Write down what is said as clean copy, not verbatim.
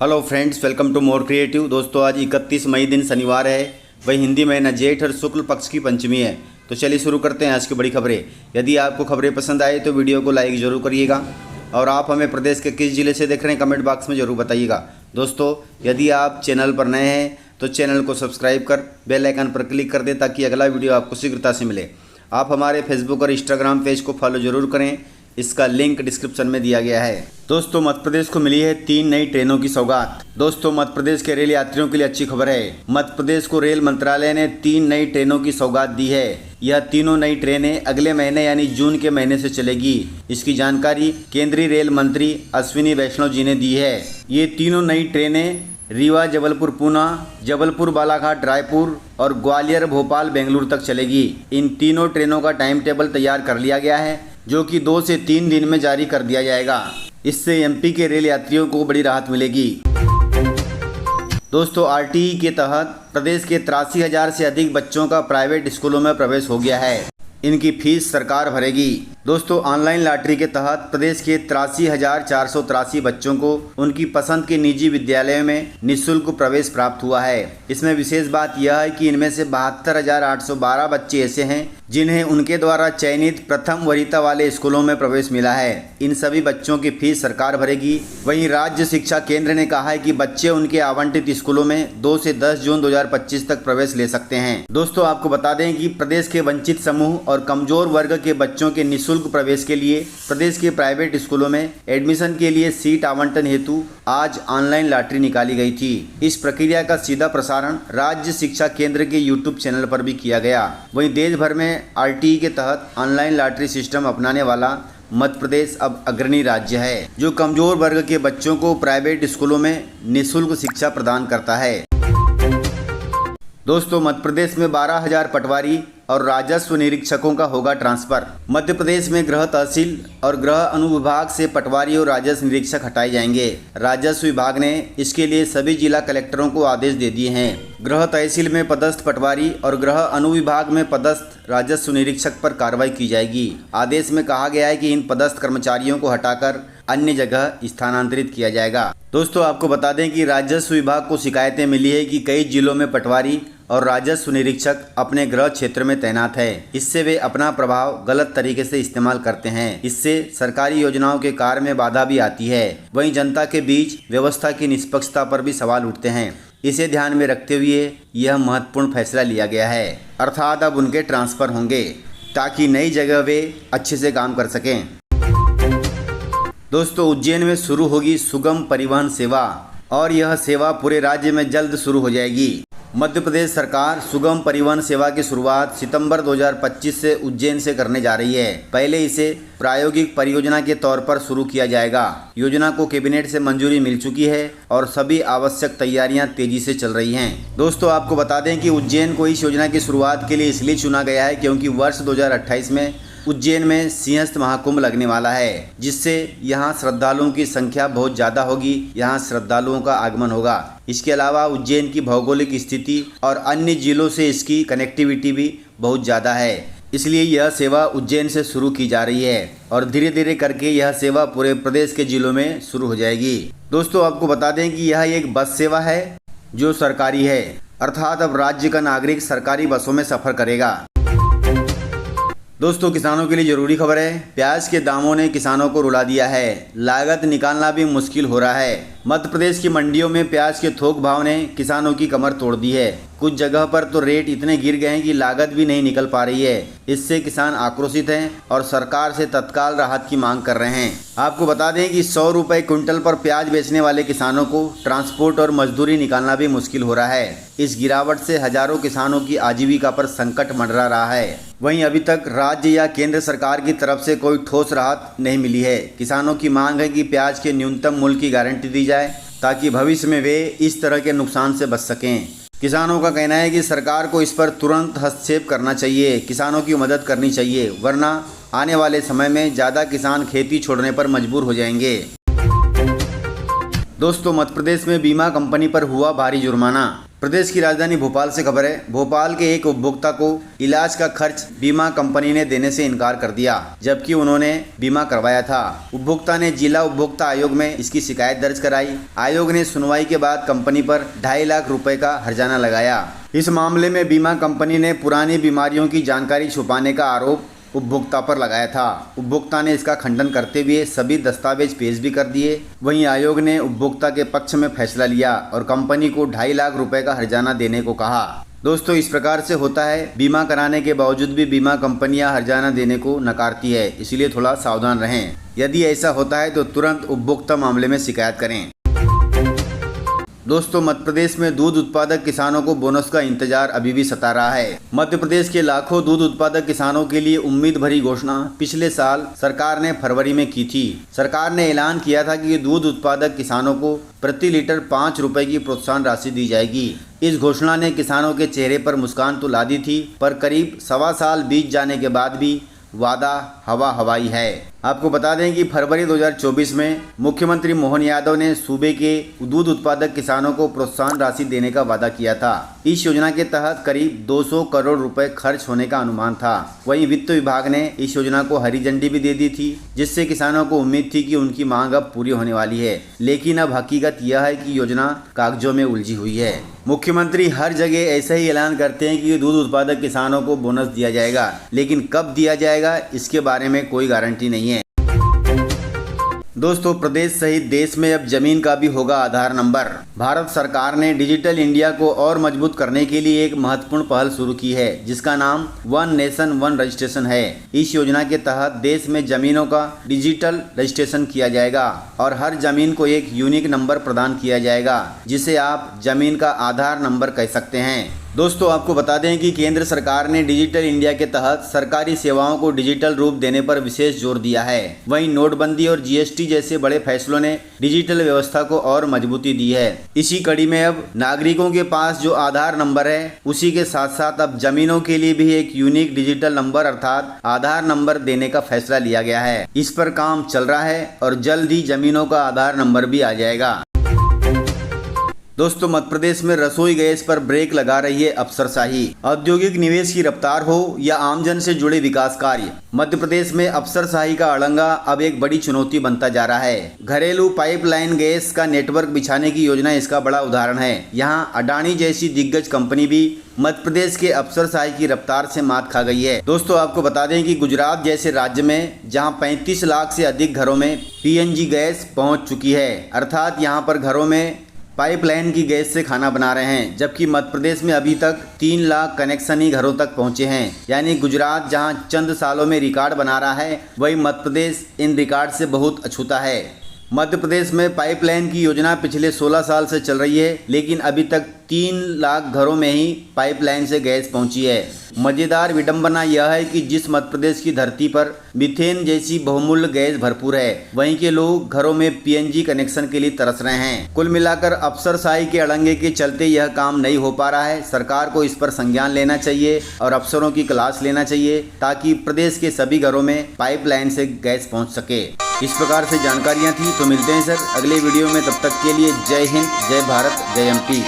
Hello friends, welcome to more creative. दोस्तों, आज 31 मई दिन शनिवार है, वही हिंदी महीना जेठ और शुक्ल पक्ष की पंचमी है। तो चलिए शुरू करते हैं आज की बड़ी खबरें। यदि आपको खबरें पसंद आए तो वीडियो को लाइक ज़रूर करिएगा और आप हमें प्रदेश के किस ज़िले से देख रहे हैं कमेंट बॉक्स में ज़रूर बताइएगा। दोस्तों, यदि आप चैनल पर नए हैं तो चैनल को सब्सक्राइब कर बेल आइकन पर क्लिक कर दें ताकि अगला वीडियो आपको शीघ्रता से मिले। आप हमारे फेसबुक और इंस्टाग्राम पेज को फॉलो ज़रूर करें, इसका लिंक डिस्क्रिप्शन में दिया गया है। दोस्तों, मध्य प्रदेश को मिली है 3 नई ट्रेनों की सौगात। दोस्तों, मध्य प्रदेश के रेल यात्रियों के लिए अच्छी खबर है। मध्य प्रदेश को रेल मंत्रालय ने 3 नई ट्रेनों की सौगात दी है। यह तीनों नई ट्रेनें अगले महीने यानी जून के महीने से चलेगी। इसकी जानकारी केंद्रीय रेल मंत्री अश्विनी वैष्णव जी ने दी है। ये तीनों नई ट्रेनें रीवा जबलपुर पूना, जबलपुर बालाघाट रायपुर और ग्वालियर भोपाल बेंगलुरु तक चलेगी। इन तीनों ट्रेनों का टाइम टेबल तैयार कर लिया गया है, जो कि 2 से 3 दिन में जारी कर दिया जाएगा। इससे एमपी के रेल यात्रियों को बड़ी राहत मिलेगी। दोस्तों, आरटीई के तहत प्रदेश के 83,000 से अधिक बच्चों का प्राइवेट स्कूलों में प्रवेश हो गया है। इनकी फीस सरकार भरेगी। दोस्तों, ऑनलाइन लॉटरी के तहत प्रदेश के 83,483 बच्चों को उनकी पसंद के निजी विद्यालयों में निःशुल्क प्रवेश प्राप्त हुआ है। इसमें विशेष बात यह है कि इनमें से 72,812 बच्चे ऐसे हैं जिन्हें उनके द्वारा चयनित प्रथम वरीयता वाले स्कूलों में प्रवेश मिला है। इन सभी बच्चों की फीस सरकार भरेगी। वहीं राज्य शिक्षा केंद्र ने कहा है कि बच्चे उनके आवंटित स्कूलों में 2 से 10 जून 2025 तक प्रवेश ले सकते हैं। दोस्तों, आपको बता दें कि प्रदेश के वंचित समूह और कमजोर वर्ग के बच्चों के निःशुल्क प्रवेश के लिए प्रदेश के प्राइवेट स्कूलों में एडमिशन के लिए सीट आवंटन हेतु आज ऑनलाइन लॉटरी निकाली गई थी। इस प्रक्रिया का सीधा प्रसारण राज्य शिक्षा केंद्र के यूट्यूब चैनल पर भी किया गया। वहीं देश भर में आरटीई के तहत ऑनलाइन लॉटरी सिस्टम अपनाने वाला मध्य प्रदेश अब अग्रणी राज्य है, जो कमजोर वर्ग के बच्चों को प्राइवेट स्कूलों में निःशुल्क शिक्षा प्रदान करता है। दोस्तों, मध्य प्रदेश में 12,000 पटवारी और राजस्व निरीक्षकों का होगा ट्रांसफर। मध्य प्रदेश में गृह तहसील और गृह अनुविभाग से पटवारी और राजस्व निरीक्षक हटाए जाएंगे। राजस्व विभाग ने इसके लिए सभी जिला कलेक्टरों को आदेश दे दिए हैं। गृह तहसील में पदस्थ पटवारी और गृह अनुविभाग में पदस्थ राजस्व निरीक्षक पर कार्रवाई की जाएगी। आदेश में कहा गया है कि इन पदस्थ कर्मचारियों को हटाकर अन्य जगह स्थानांतरित किया जाएगा। दोस्तों, आपको बता दें कि राजस्व विभाग को शिकायतें मिली है कि कई जिलों में पटवारी और राजस्व निरीक्षक अपने गृह क्षेत्र में तैनात है। इससे वे अपना प्रभाव गलत तरीके से इस्तेमाल करते हैं। इससे सरकारी योजनाओं के कार्य में बाधा भी आती है। वहीं जनता के बीच व्यवस्था की निष्पक्षता पर भी सवाल उठते हैं। इसे ध्यान में रखते हुए यह महत्वपूर्ण फैसला लिया गया है। अर्थात अब उनके ट्रांसफर होंगे ताकि नई जगह वे अच्छे से काम कर सकें। दोस्तों, उज्जैन में शुरू होगी सुगम परिवहन सेवा और यह सेवा पूरे राज्य में जल्द शुरू हो जाएगी। मध्य प्रदेश सरकार सुगम परिवहन सेवा की शुरुआत सितंबर 2025 से उज्जैन से करने जा रही है। पहले इसे प्रायोगिक परियोजना के तौर पर शुरू किया जाएगा। योजना को कैबिनेट से मंजूरी मिल चुकी है और सभी आवश्यक तैयारियां तेजी से चल रही हैं। दोस्तों, आपको बता दें कि उज्जैन को इस योजना की शुरुआत के लिए इसलिए चुना गया है क्योंकि वर्ष 2028 में उज्जैन में सिंहस्थ महाकुंभ लगने वाला है, जिससे यहाँ श्रद्धालुओं की संख्या बहुत ज़्यादा होगी। यहाँ श्रद्धालुओं का आगमन होगा। इसके अलावा उज्जैन की भौगोलिक स्थिति और अन्य जिलों से इसकी कनेक्टिविटी भी बहुत ज़्यादा है, इसलिए यह सेवा उज्जैन से शुरू की जा रही है और धीरे धीरे करके यह सेवा पूरे प्रदेश के जिलों में शुरू हो जाएगी। दोस्तों, आपको बता दें कि यह एक बस सेवा है जो सरकारी है, अर्थात अब राज्य का नागरिक सरकारी बसों में सफ़र करेगा। दोस्तों, किसानों के लिए जरूरी खबर है। प्याज के दामों ने किसानों को रुला दिया है। लागत निकालना भी मुश्किल हो रहा है। मध्य प्रदेश की मंडियों में प्याज के थोक भाव ने किसानों की कमर तोड़ दी है। कुछ जगह पर तो रेट इतने गिर गए हैं कि लागत भी नहीं निकल पा रही है। इससे किसान आक्रोशित हैं और सरकार से तत्काल राहत की मांग कर रहे हैं। आपको बता दें कि 100 रुपये क्विंटल पर प्याज बेचने वाले किसानों को ट्रांसपोर्ट और मजदूरी निकालना भी मुश्किल हो रहा है। इस गिरावट से हजारों किसानों की आजीविका पर संकट मंडरा रहा है। वहीं अभी तक राज्य या केंद्र सरकार की तरफ से कोई ठोस राहत नहीं मिली है। किसानों की मांग है कि प्याज के न्यूनतम मूल्य की गारंटी दी जाए ताकि भविष्य में वे इस तरह के नुकसान से बच सकें। किसानों का कहना है कि सरकार को इस पर तुरंत हस्तक्षेप करना चाहिए, किसानों की मदद करनी चाहिए, वरना आने वाले समय में ज़्यादा किसान खेती छोड़ने पर मजबूर हो जाएंगे। दोस्तों, मध्य प्रदेश में बीमा कंपनी पर हुआ भारी जुर्माना। प्रदेश की राजधानी भोपाल से खबर है। भोपाल के एक उपभोक्ता को इलाज का खर्च बीमा कंपनी ने देने से इनकार कर दिया, जबकि उन्होंने बीमा करवाया था। उपभोक्ता ने जिला उपभोक्ता आयोग में इसकी शिकायत दर्ज कराई। आयोग ने सुनवाई के बाद कंपनी पर 2.5 लाख रुपए का हर्जाना लगाया। इस मामले में बीमा कंपनी ने पुरानी बीमारियों की जानकारी छुपाने का आरोप उपभोक्ता पर लगाया था। उपभोक्ता ने इसका खंडन करते हुए सभी दस्तावेज पेश भी कर दिए। वहीं आयोग ने उपभोक्ता के पक्ष में फैसला लिया और कंपनी को 2.5 लाख रुपए का हर्जाना देने को कहा। दोस्तों, इस प्रकार से होता है। बीमा कराने के बावजूद भी बीमा कंपनियां हर्जाना देने को नकारती है, इसलिए थोड़ा सावधान रहें। यदि ऐसा होता है तो तुरंत उपभोक्ता मामले में शिकायत करें। दोस्तों, मध्य प्रदेश में दूध उत्पादक किसानों को बोनस का इंतजार अभी भी सता रहा है। मध्य प्रदेश के लाखों दूध उत्पादक किसानों के लिए उम्मीद भरी घोषणा पिछले साल सरकार ने फरवरी में की थी। सरकार ने ऐलान किया था कि दूध उत्पादक किसानों को प्रति लीटर 5 रुपए की प्रोत्साहन राशि दी जाएगी। इस घोषणा ने किसानों के चेहरे पर मुस्कान तो ला दी थी, पर करीब 1.25 साल बीत जाने के बाद भी वादा हवा हवाई है। आपको बता दें कि फरवरी 2024 में मुख्यमंत्री मोहन यादव ने सूबे के दूध उत्पादक किसानों को प्रोत्साहन राशि देने का वादा किया था। इस योजना के तहत करीब 200 करोड़ रुपए खर्च होने का अनुमान था। वहीं वित्त विभाग ने इस योजना को हरी झंडी भी दे दी थी, जिससे किसानों को उम्मीद थी कि उनकी मांग अब पूरी होने वाली है। लेकिन अब हकीकत यह है कि योजना कागजों में उलझी हुई है। मुख्यमंत्री हर जगह ऐसा ही ऐलान करते हैं कि दूध उत्पादक किसानों को बोनस दिया जाएगा, लेकिन कब दिया जाएगा इसके बारे में कोई गारंटी नहीं है। दोस्तों, प्रदेश सहित देश में अब जमीन का भी होगा आधार नंबर। भारत सरकार ने डिजिटल इंडिया को और मजबूत करने के लिए एक महत्वपूर्ण पहल शुरू की है, जिसका नाम वन नेशन वन रजिस्ट्रेशन है। इस योजना के तहत देश में जमीनों का डिजिटल रजिस्ट्रेशन किया जाएगा और हर जमीन को एक यूनिक नंबर प्रदान किया जाएगा, जिसे आप जमीन का आधार नंबर कह सकते हैं। दोस्तों, आपको बता दें कि केंद्र सरकार ने डिजिटल इंडिया के तहत सरकारी सेवाओं को डिजिटल रूप देने पर विशेष जोर दिया है। वहीं नोटबंदी और जीएसटी जैसे बड़े फैसलों ने डिजिटल व्यवस्था को और मजबूती दी है। इसी कड़ी में अब नागरिकों के पास जो आधार नंबर है, उसी के साथ साथ अब जमीनों के लिए भी एक यूनिक डिजिटल नंबर अर्थात आधार नंबर देने का फैसला लिया गया है। इस पर काम चल रहा है और जल्द ही जमीनों का आधार नंबर भी आ जाएगा। दोस्तों, मध्य प्रदेश में रसोई गैस पर ब्रेक लगा रही है अफसरशाही। औद्योगिक निवेश की रफ्तार हो या आमजन से जुड़े विकास कार्य, मध्य प्रदेश में अफसरशाही का अड़ंगा अब एक बड़ी चुनौती बनता जा रहा है। घरेलू पाइपलाइन गैस का नेटवर्क बिछाने की योजना इसका बड़ा उदाहरण है। यहां अडानी जैसी दिग्गज कंपनी भी मध्य प्रदेश के अफसरशाही की रफ्तार से मात खा गई है। दोस्तों, आपको बता दें कि गुजरात जैसे राज्य में जहां 35 लाख से अधिक घरों में पीएनजी गैस पहुंच चुकी है, अर्थात यहां पर घरों में पाइपलाइन की गैस से खाना बना रहे हैं, जबकि मध्य प्रदेश में अभी तक 3 लाख कनेक्शन ही घरों तक पहुंचे हैं। यानी गुजरात जहां चंद सालों में रिकॉर्ड बना रहा है, वहीं मध्य प्रदेश इन रिकॉर्ड से बहुत अछूता है। मध्य प्रदेश में पाइपलाइन की योजना पिछले 16 साल से चल रही है, लेकिन अभी तक 3 लाख घरों में ही पाइपलाइन से गैस पहुंची है। मजेदार विडंबना यह है कि जिस मध्य प्रदेश की धरती पर मीथेन जैसी बहुमूल्य गैस भरपूर है, वहीं के लोग घरों में पीएनजी कनेक्शन के लिए तरस रहे हैं। कुल मिलाकर अफसरशाही के अड़ंगे के चलते यह काम नहीं हो पा रहा है। सरकार को इस पर संज्ञान लेना चाहिए और अफसरों की क्लास लेना चाहिए, ताकि प्रदेश के सभी घरों में पाइपलाइन से गैस पहुंच सके। इस प्रकार से जानकारियां थी। तो मिलते हैं सर अगले वीडियो में, तब तक के लिए जय हिंद, जय भारत, जय एमपी।